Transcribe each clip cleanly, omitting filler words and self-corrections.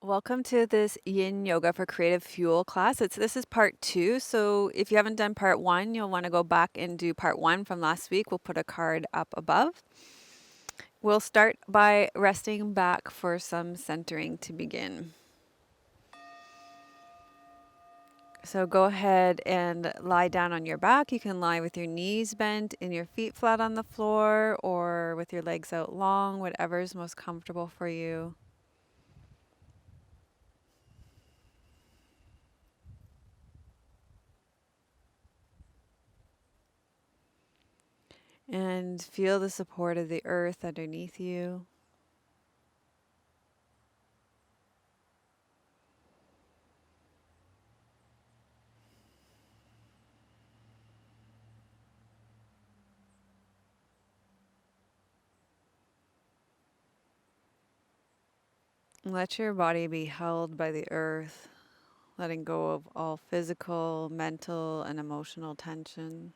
Welcome to this Yin Yoga for Creative Fuel class. This is part 2. So if you haven't done part 1, you'll want to go back and do part 1 from last week. We'll put a card up above. We'll start by resting back for some centering to begin. So go ahead and lie down on your back. You can lie with your knees bent and your feet flat on the floor, or with your legs out long, whatever is most comfortable for you. And feel the support of the earth underneath you. Let your body be held by the earth, letting go of all physical, mental, and emotional tension.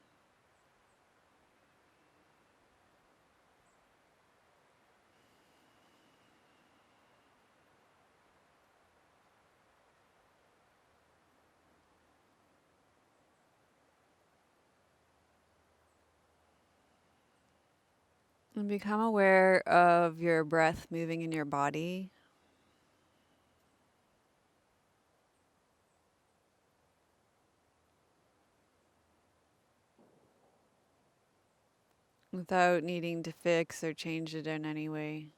And become aware of your breath moving in your body. Without needing to fix or change it in any way.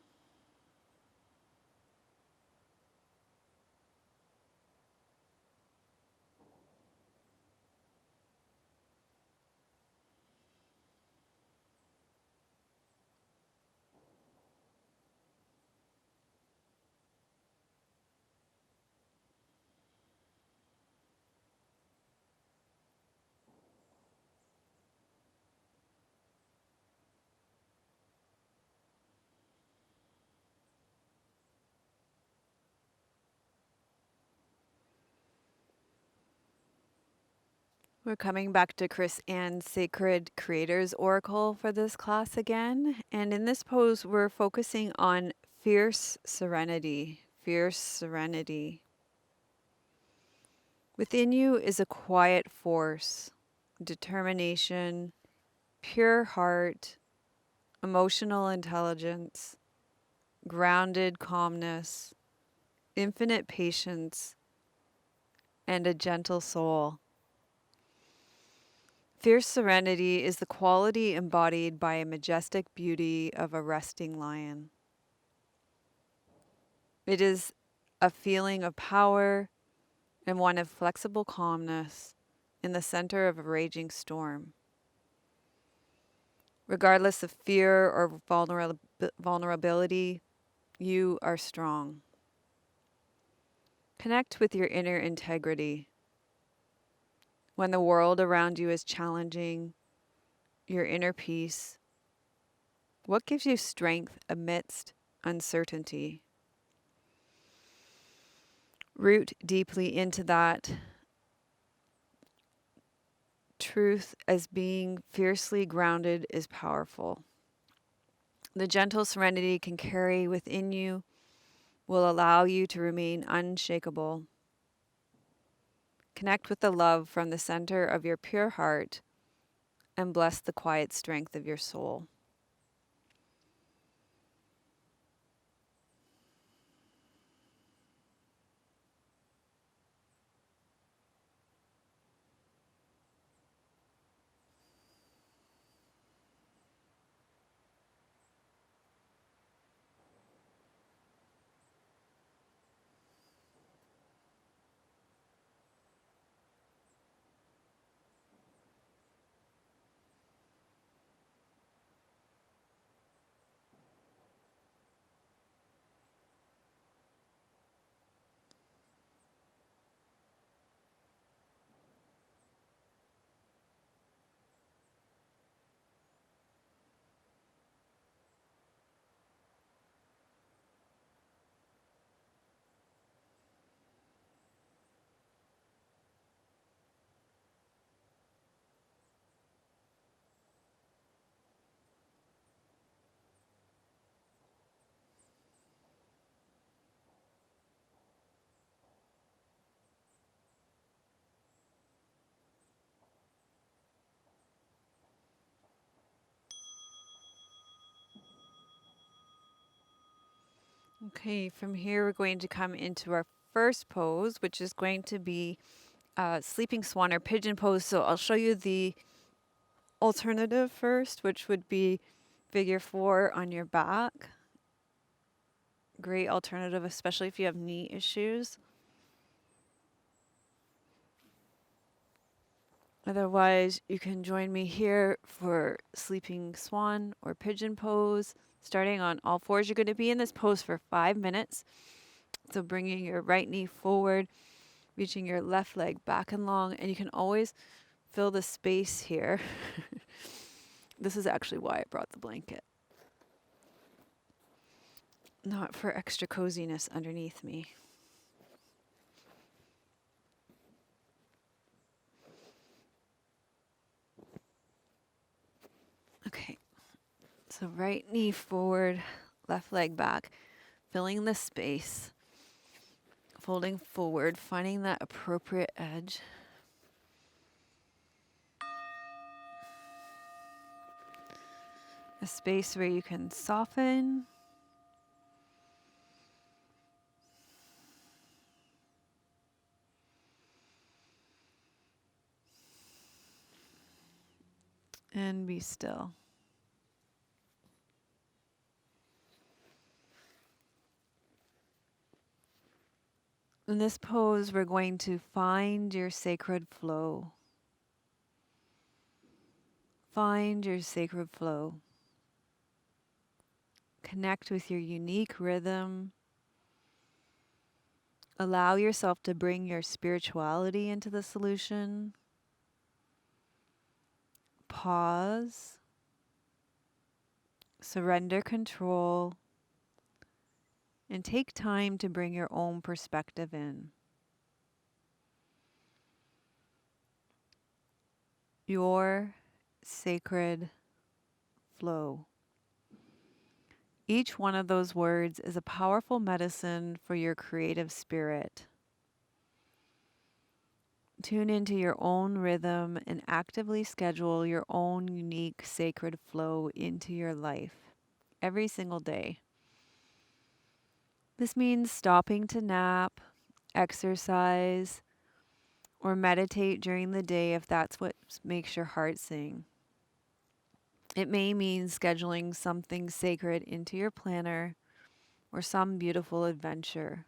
We're coming back to Chris Ann's Sacred Creators Oracle for this class again. And in this pose, we're focusing on fierce serenity. Fierce serenity. Within you is a quiet force, determination, pure heart, emotional intelligence, grounded calmness, infinite patience, and a gentle soul. Fierce serenity is the quality embodied by a majestic beauty of a resting lion. It is a feeling of power and one of flexible calmness in the center of a raging storm. Regardless of fear or vulnerability, you are strong. Connect with your inner integrity. When the world around you is challenging, your inner peace, what gives you strength amidst uncertainty? Root deeply into that truth as being fiercely grounded is powerful. The gentle serenity can carry within you will allow you to remain unshakable. Connect with the love from the center of your pure heart and bless the quiet strength of your soul. Okay, from here we're going to come into our first pose, which is going to be sleeping swan or pigeon pose. So I'll show you the alternative first, which would be figure four on your back. Great alternative, especially if you have knee issues. Otherwise, you can join me here for sleeping swan or pigeon pose. Starting on all fours, you're going to be in this pose for 5 minutes. So bringing your right knee forward, reaching your left leg back and long, and you can always fill the space here. This is actually why I brought the blanket. Not for extra coziness underneath me. Okay, so right knee forward, left leg back, filling the space, folding forward, finding that appropriate edge. A space where you can soften. And be still. In this pose, we're going to find your sacred flow. Find your sacred flow. Connect with your unique rhythm. Allow yourself to bring your spirituality into the solution. Pause. Surrender control. And take time to bring your own perspective in. Your sacred flow. Each one of those words is a powerful medicine for your creative spirit. Tune into your own rhythm and actively schedule your own unique sacred flow into your life every single day. This means stopping to nap, exercise, or meditate during the day if that's what makes your heart sing. It may mean scheduling something sacred into your planner or some beautiful adventure.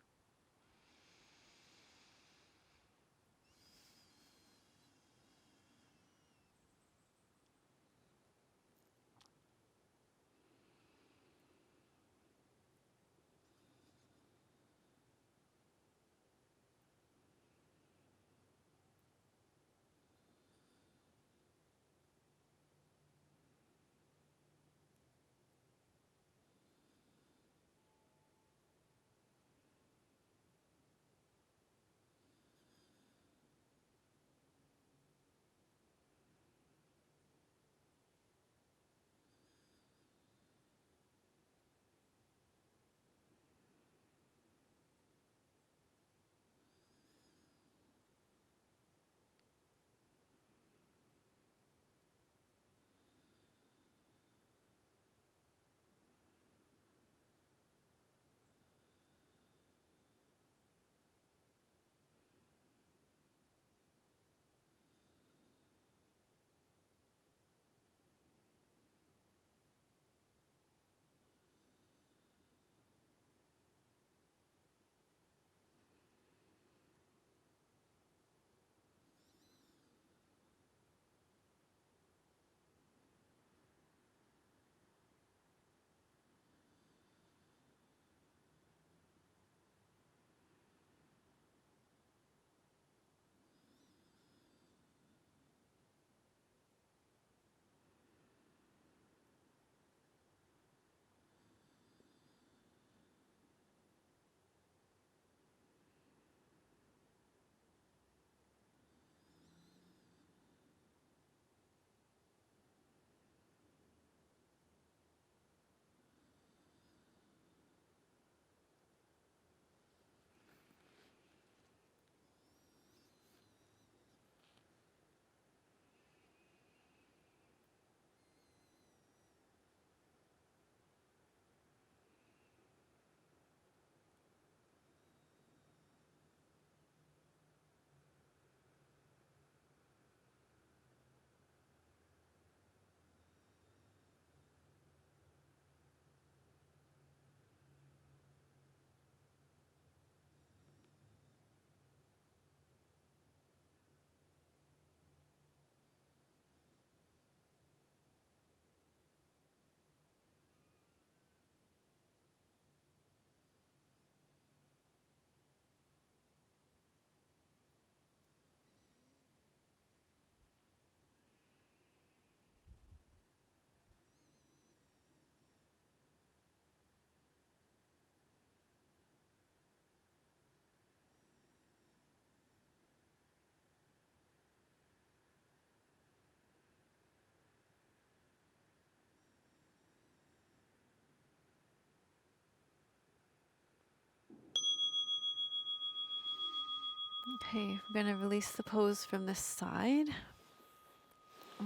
Okay, we're going to release the pose from this side.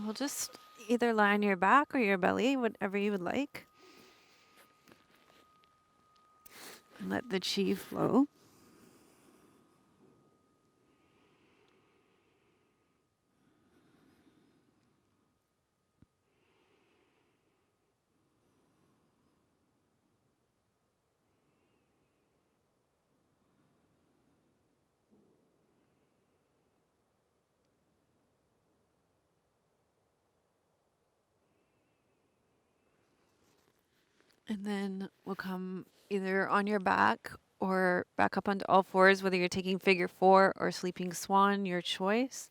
We'll just either lie on your back or your belly, whatever you would like. Let the chi flow. And then we'll come either on your back or back up onto all fours, whether you're taking figure four or sleeping swan, your choice.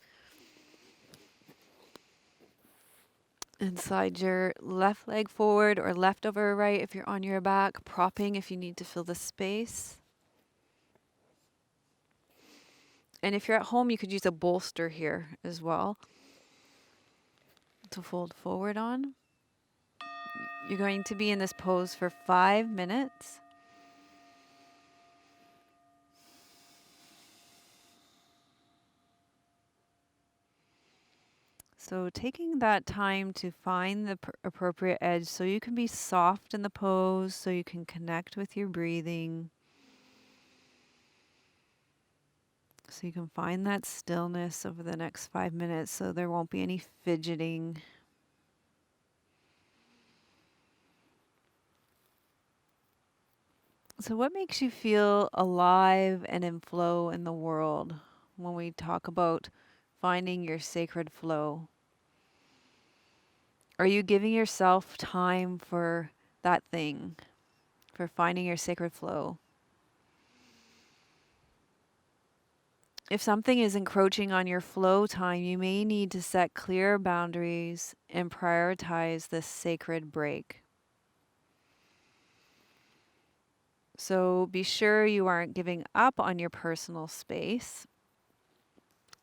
And slide your left leg forward or left over right if you're on your back, propping if you need to fill the space. And if you're at home, you could use a bolster here as well to fold forward on. You're going to be in this pose for 5 minutes. So taking that time to find the appropriate edge so you can be soft in the pose, so you can connect with your breathing, so you can find that stillness over the next 5 minutes so there won't be any fidgeting. So what makes you feel alive and in flow in the world when we talk about finding your sacred flow? Are you giving yourself time for that thing, for finding your sacred flow? If something is encroaching on your flow time, you may need to set clear boundaries and prioritize this sacred break. So be sure you aren't giving up on your personal space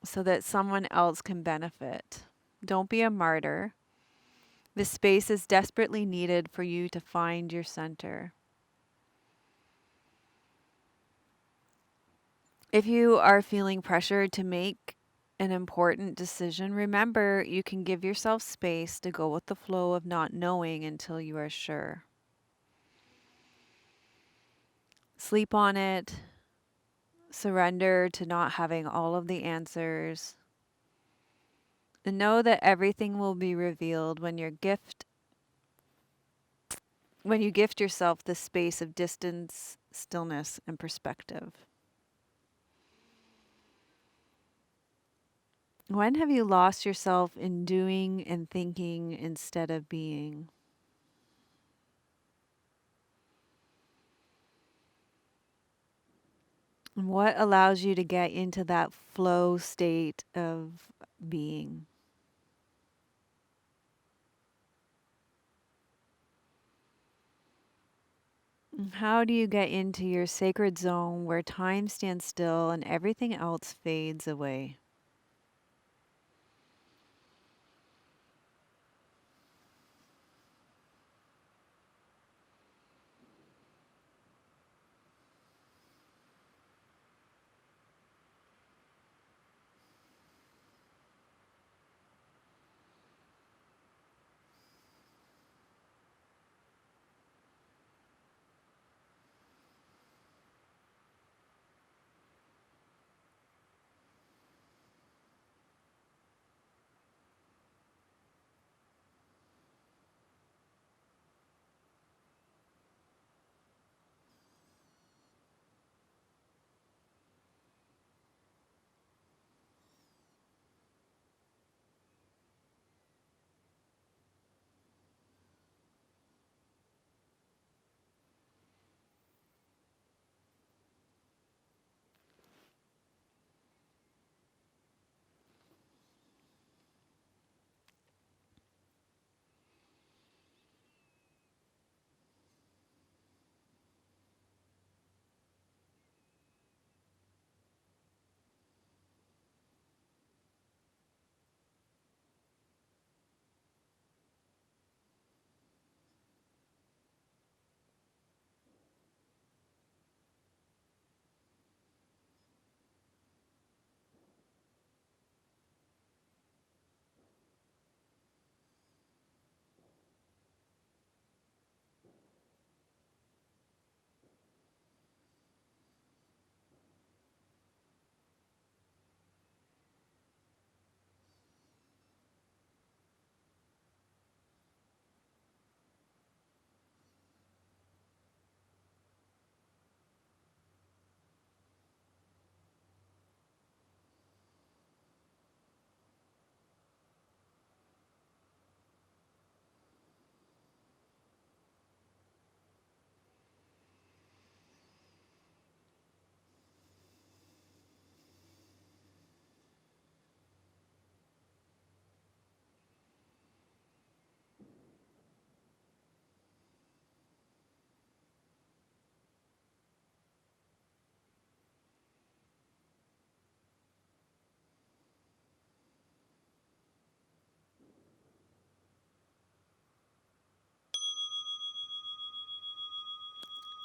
so that someone else can benefit. Don't be a martyr. This space is desperately needed for you to find your center. If you are feeling pressured to make an important decision, remember you can give yourself space to go with the flow of not knowing until you are sure. Sleep on it. Surrender to not having all of the answers. And know that everything will be revealed when you gift yourself the space of distance, stillness, and perspective. When have you lost yourself in doing and thinking instead of being? And what allows you to get into that flow state of being? And how do you get into your sacred zone where time stands still and everything else fades away?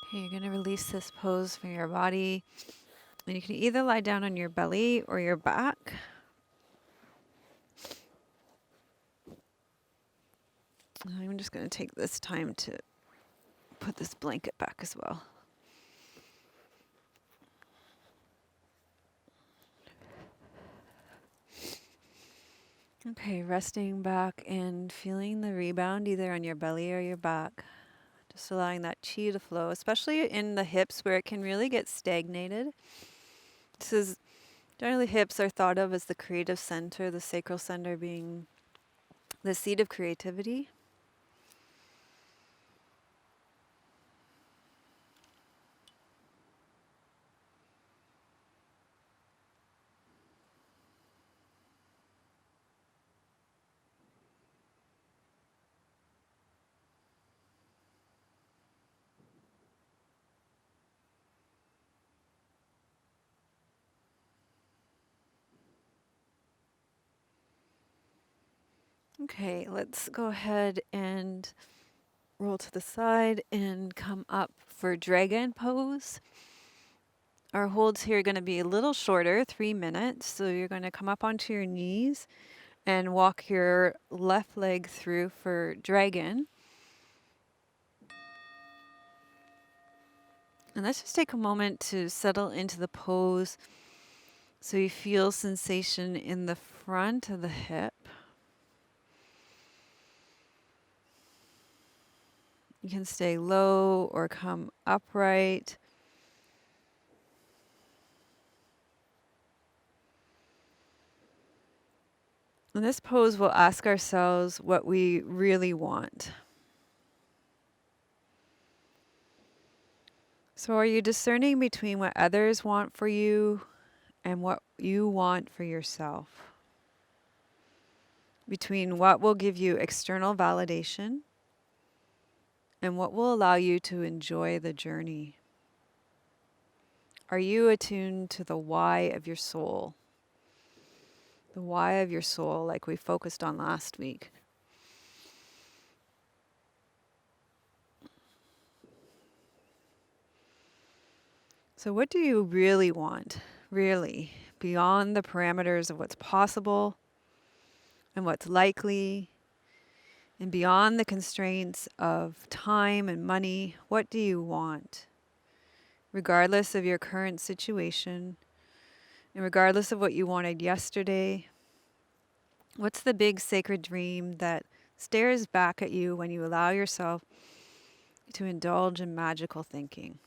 Okay, you're going to release this pose from your body. And you can either lie down on your belly or your back. I'm just going to take this time to put this blanket back as well. Okay, resting back and feeling the rebound either on your belly or your back. Just allowing that chi to flow, especially in the hips where it can really get stagnated. This is generally hips are thought of as the creative center, the sacral center being the seat of creativity. Okay, let's go ahead and roll to the side and come up for dragon pose. Our holds here are going to be a little shorter, 3 minutes. So you're going to come up onto your knees and walk your left leg through for dragon. And let's just take a moment to settle into the pose so you feel sensation in the front of the hip. You can stay low or come upright. In this pose, we'll ask ourselves what we really want. So, are you discerning between what others want for you and what you want for yourself? Between what will give you external validation and what will allow you to enjoy the journey? Are you attuned to the why of your soul? The why of your soul, like we focused on last week. So, what do you really want? Really, beyond the parameters of what's possible and what's likely, and beyond the constraints of time and money, what do you want? Regardless of your current situation, and regardless of what you wanted yesterday, what's the big sacred dream that stares back at you when you allow yourself to indulge in magical thinking?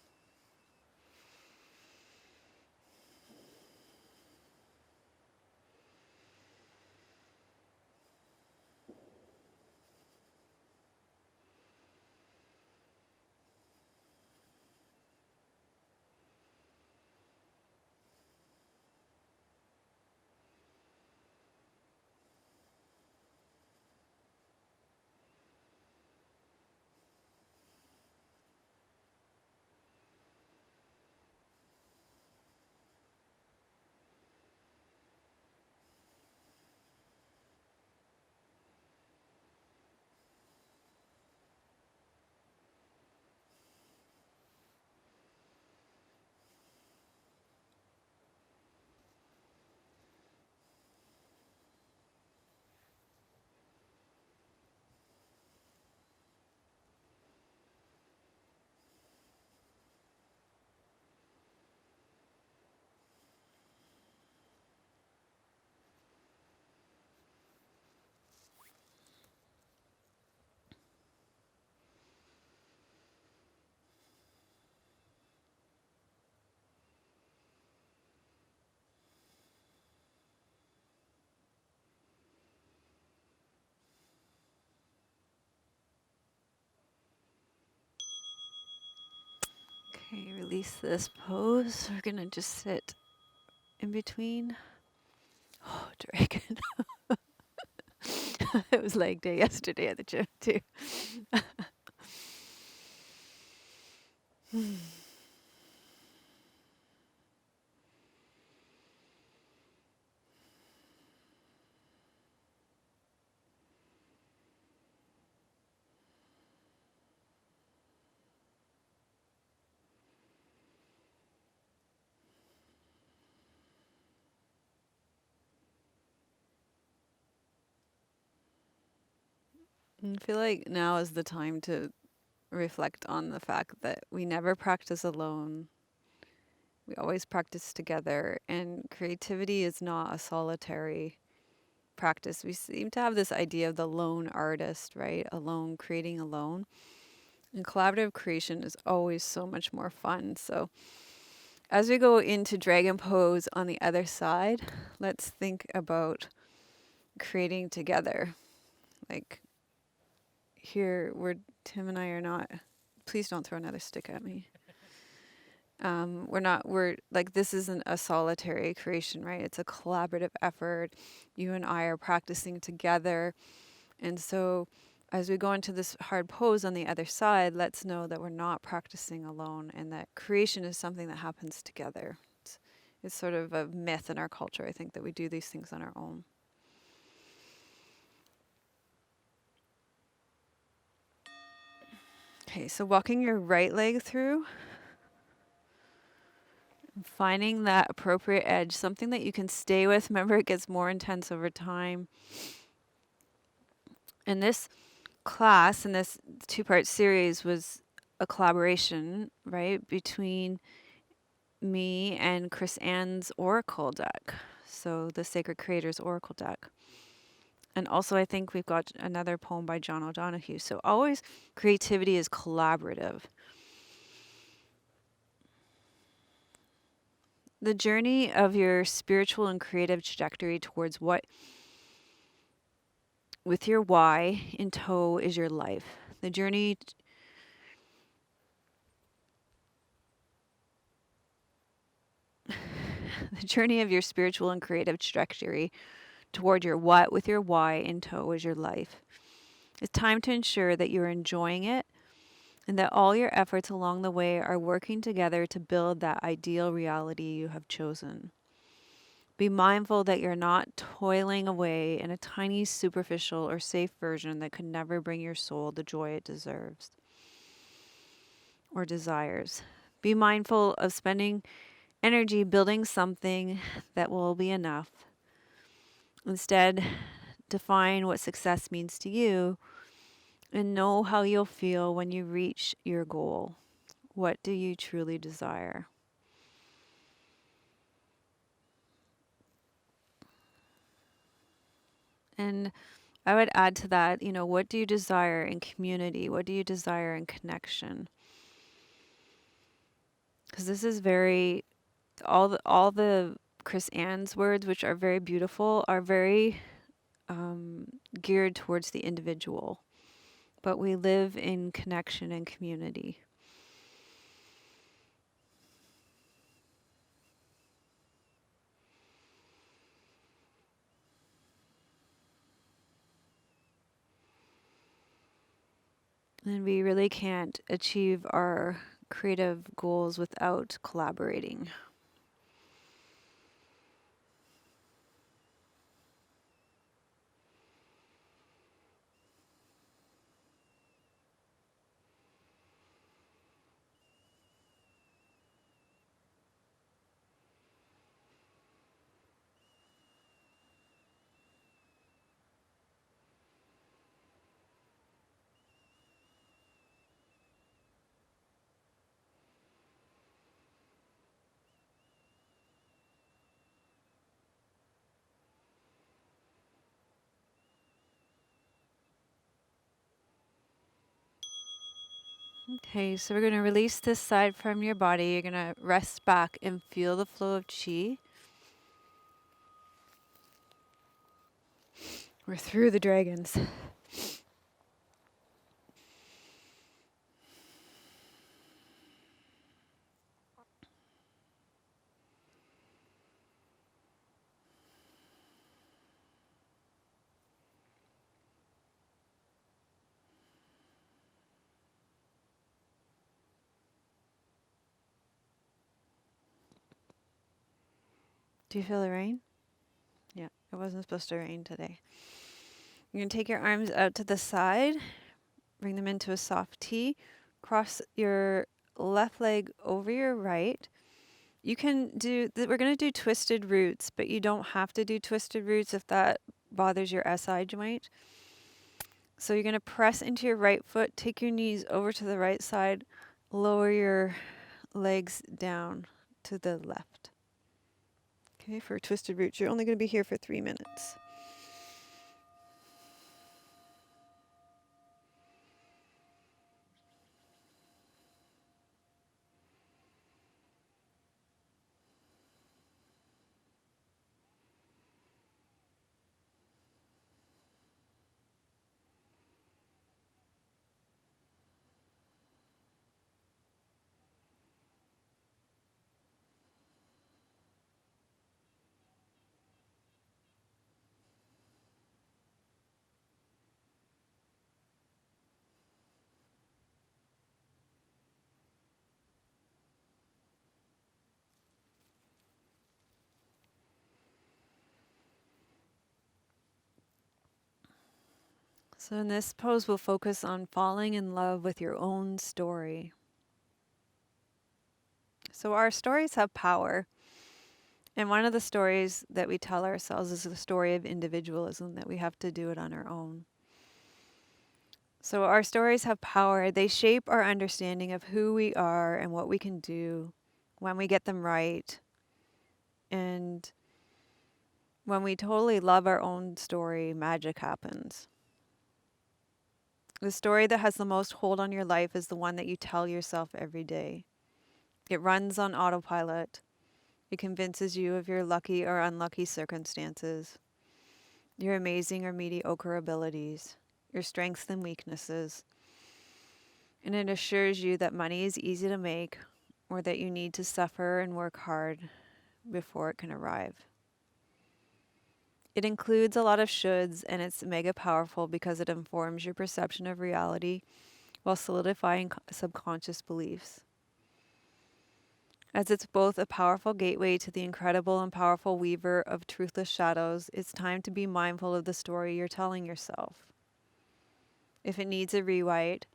Okay, release this pose. We're going to just sit in between. Oh, dragon. It was leg day yesterday at the gym, too. I feel like now is the time to reflect on the fact that we never practice alone. We always practice together, and creativity is not a solitary practice. We seem to have this idea of the lone artist, right? Alone, creating alone. And collaborative creation is always so much more fun. So, as we go into dragon pose on the other side, let's think about creating together. Like here, where Tim and I are not, please don't throw another stick at me. We're like, this isn't a solitary creation, right? It's a collaborative effort. You and I are practicing together. And so as we go into this hard pose on the other side, let's know that we're not practicing alone and that creation is something that happens together. It's sort of a myth in our culture, I think, that we do these things on our own. Okay, so walking your right leg through, finding that appropriate edge, something that you can stay with. Remember, it gets more intense over time. And this class and this two-part series was a collaboration, right, between me and Chris Ann's Oracle deck. So the Sacred Creators Oracle deck. And also I think we've got another poem by John O'Donohue. So always creativity is collaborative. The journey of your spiritual and creative trajectory towards what with your why in tow is your life. The journey the journey of your spiritual and creative trajectory toward your what with your why in tow is your life. It's time to ensure that you're enjoying it and that all your efforts along the way are working together to build that ideal reality you have chosen. Be mindful that you're not toiling away in a tiny, superficial, or safe version that could never bring your soul the joy it deserves or desires. Be mindful of spending energy building something that will be enough. Instead, define what success means to you and know how you'll feel when you reach your goal. What do you truly desire? And I would add to that, what do you desire in community? What do you desire in connection? Because this is very, all the Chris Ann's words, which are very beautiful, are very geared towards the individual. But we live in connection and community. And we really can't achieve our creative goals without collaborating. Okay, so we're going to release this side from your body. You're going to rest back and feel the flow of chi. We're through the dragons. Do you feel the rain? Yeah, it wasn't supposed to rain today. You're going to take your arms out to the side, bring them into a soft T, cross your left leg over your right. You can we're going to do twisted roots, but you don't have to do twisted roots if that bothers your SI joint. So you're going to press into your right foot, take your knees over to the right side, lower your legs down to the left. Okay, for twisted roots, you're only going to be here for 3 minutes. So in this pose, we'll focus on falling in love with your own story. So our stories have power. And one of the stories that we tell ourselves is the story of individualism, that we have to do it on our own. So our stories have power. They shape our understanding of who we are and what we can do when we get them right. And when we totally love our own story, magic happens. The story that has the most hold on your life is the one that you tell yourself every day. It runs on autopilot. It convinces you of your lucky or unlucky circumstances, your amazing or mediocre abilities, your strengths and weaknesses. And it assures you that money is easy to make, or that you need to suffer and work hard before it can arrive. It includes a lot of shoulds, and it's mega powerful because it informs your perception of reality while solidifying subconscious beliefs. As it's both a powerful gateway to the incredible and powerful weaver of truthless shadows, it's time to be mindful of the story you're telling yourself. If it needs a rewrite,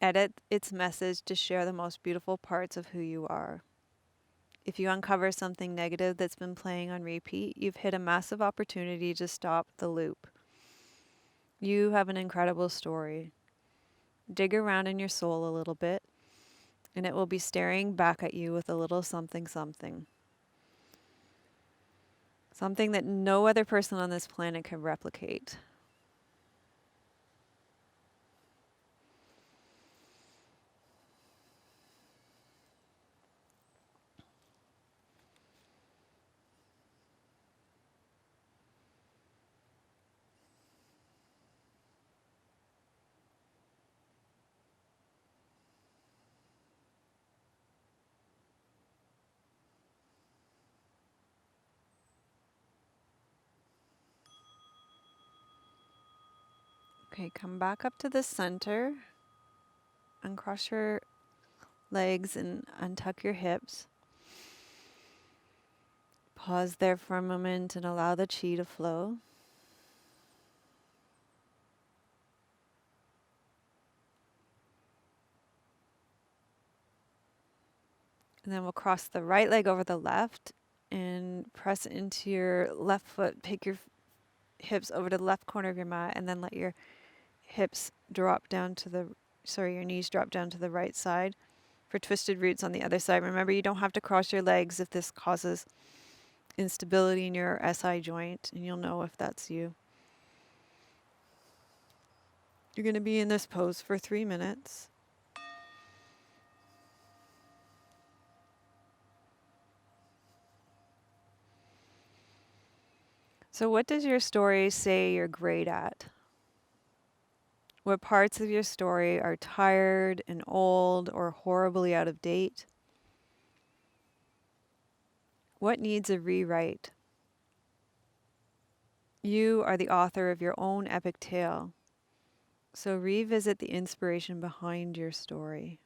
edit its message to share the most beautiful parts of who you are. If you uncover something negative that's been playing on repeat, you've hit a massive opportunity to stop the loop. You have an incredible story. Dig around in your soul a little bit, and it will be staring back at you with a little something something. Something that no other person on this planet can replicate. Okay, come back up to the center. Uncross your legs and untuck your hips. Pause there for a moment and allow the chi to flow. And then we'll cross the right leg over the left and press into your left foot. Take your hips over to the left corner of your mat, and then let your hips drop down to your knees drop down to the right side for twisted roots on the other side. Remember, you don't have to cross your legs if this causes instability in your SI joint, and you'll know if that's you. You're going to be in this pose for 3 minutes. So what does your story say you're great at? What parts of your story are tired and old or horribly out of date? What needs a rewrite? You are the author of your own epic tale. So revisit the inspiration behind your story.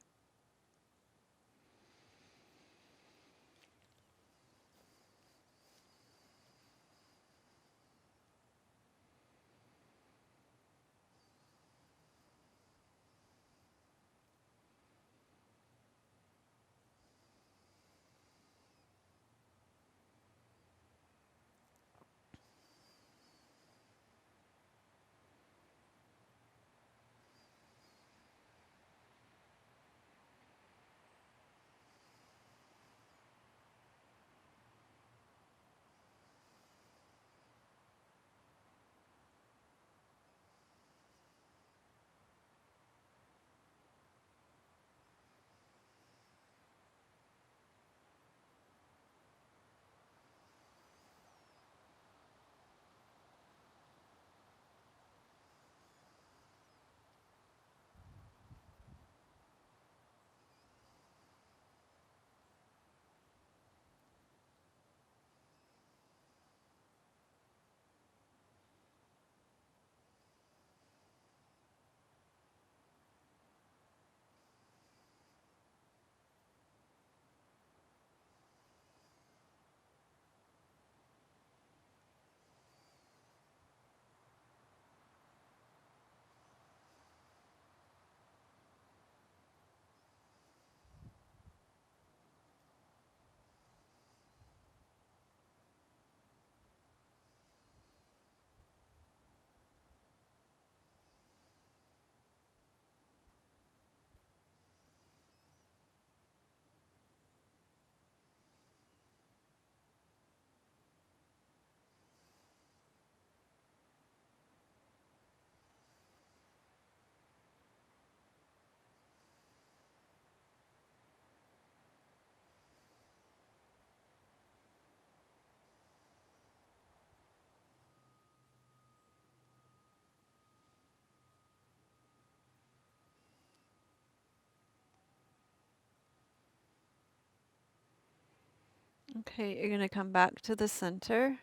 Okay, you're going to come back to the center,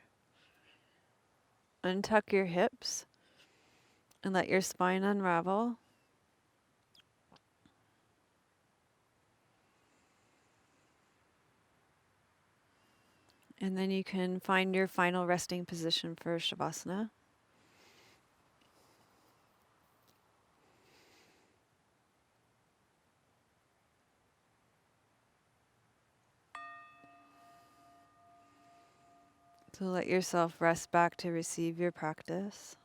untuck your hips, and let your spine unravel. And then you can find your final resting position for Shavasana. So let yourself rest back to receive your practice.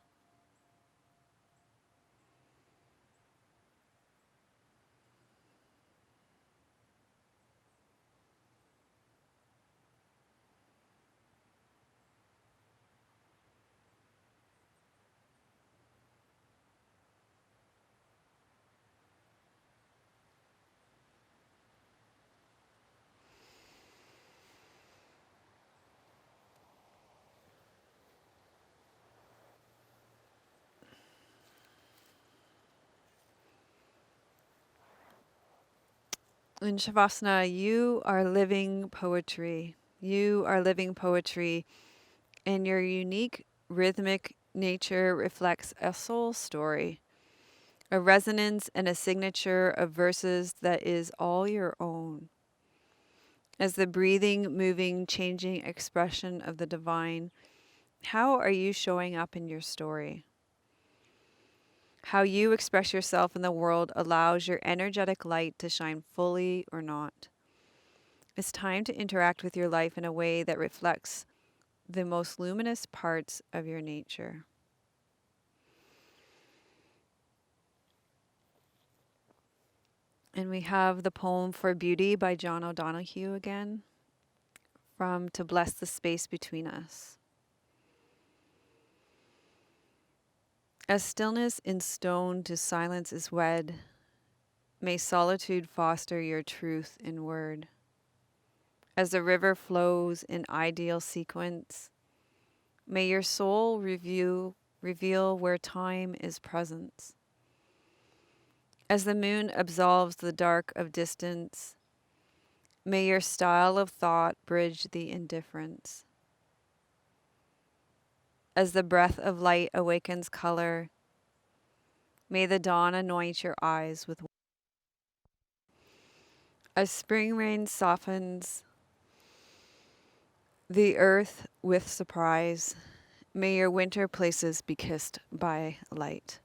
In Shavasana, you are living poetry. You are living poetry, and your unique rhythmic nature reflects a soul story, a resonance and a signature of verses that is all your own. As the breathing, moving, changing expression of the divine, how are you showing up in your story? How you express yourself in the world allows your energetic light to shine fully or not. It's time to interact with your life in a way that reflects the most luminous parts of your nature. And we have the poem For Beauty by John O'Donohue again, from To Bless the Space Between Us. As stillness in stone to silence is wed, may solitude foster your truth in word. As the river flows in ideal sequence, may your soul reveal where time is presence. As the moon absolves the dark of distance, may your style of thought bridge the indifference. As the breath of light awakens color, may the dawn anoint your eyes with. As spring rain softens the earth with surprise, may your winter places be kissed by light.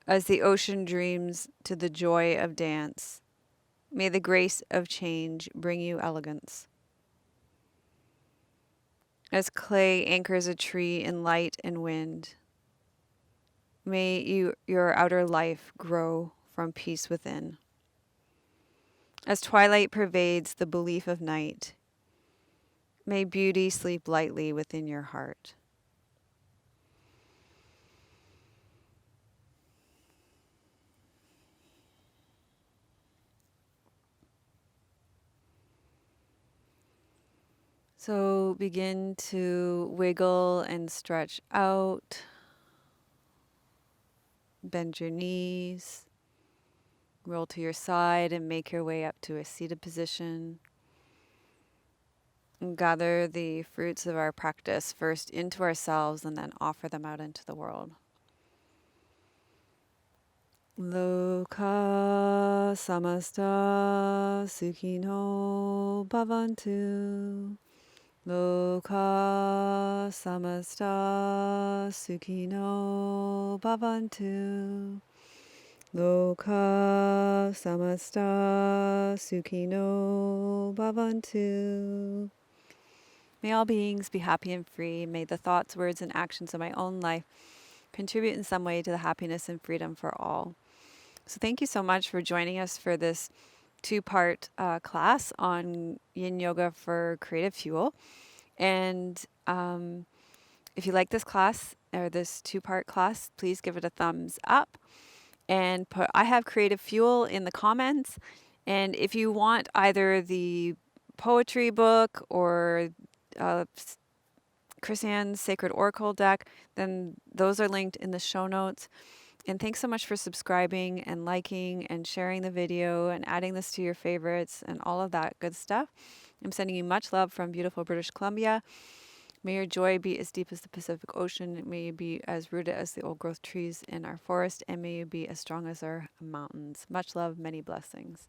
As the ocean dreams to the joy of dance, may the grace of change bring you elegance. As clay anchors a tree in light and wind, may your outer life grow from peace within. As twilight pervades the belief of night, may beauty sleep lightly within your heart. So begin to wiggle and stretch out. Bend your knees. Roll to your side and make your way up to a seated position. And gather the fruits of our practice first into ourselves and then offer them out into the world. Loka samasta sukhino bhavantu. Loka samasta sukhino bhavantu. Loka samasta sukhino bhavantu. May all beings be happy and free. May the thoughts, words, and actions of my own life contribute in some way to the happiness and freedom for all. So thank you so much for joining us for this two-part class on Yin Yoga for Creative Fuel. And if you like this class or this two-part class, please give it a thumbs up and put I have creative fuel in the comments. And if you want either the poetry book or Chris Ann's Sacred Oracle deck, then those are linked in the show notes. And thanks so much for subscribing and liking and sharing the video and adding this to your favorites and all of that good stuff. I'm sending you much love from beautiful British Columbia. May your joy be as deep as the Pacific Ocean. May you be as rooted as the old growth trees in our forest. And may you be as strong as our mountains. Much love, many blessings.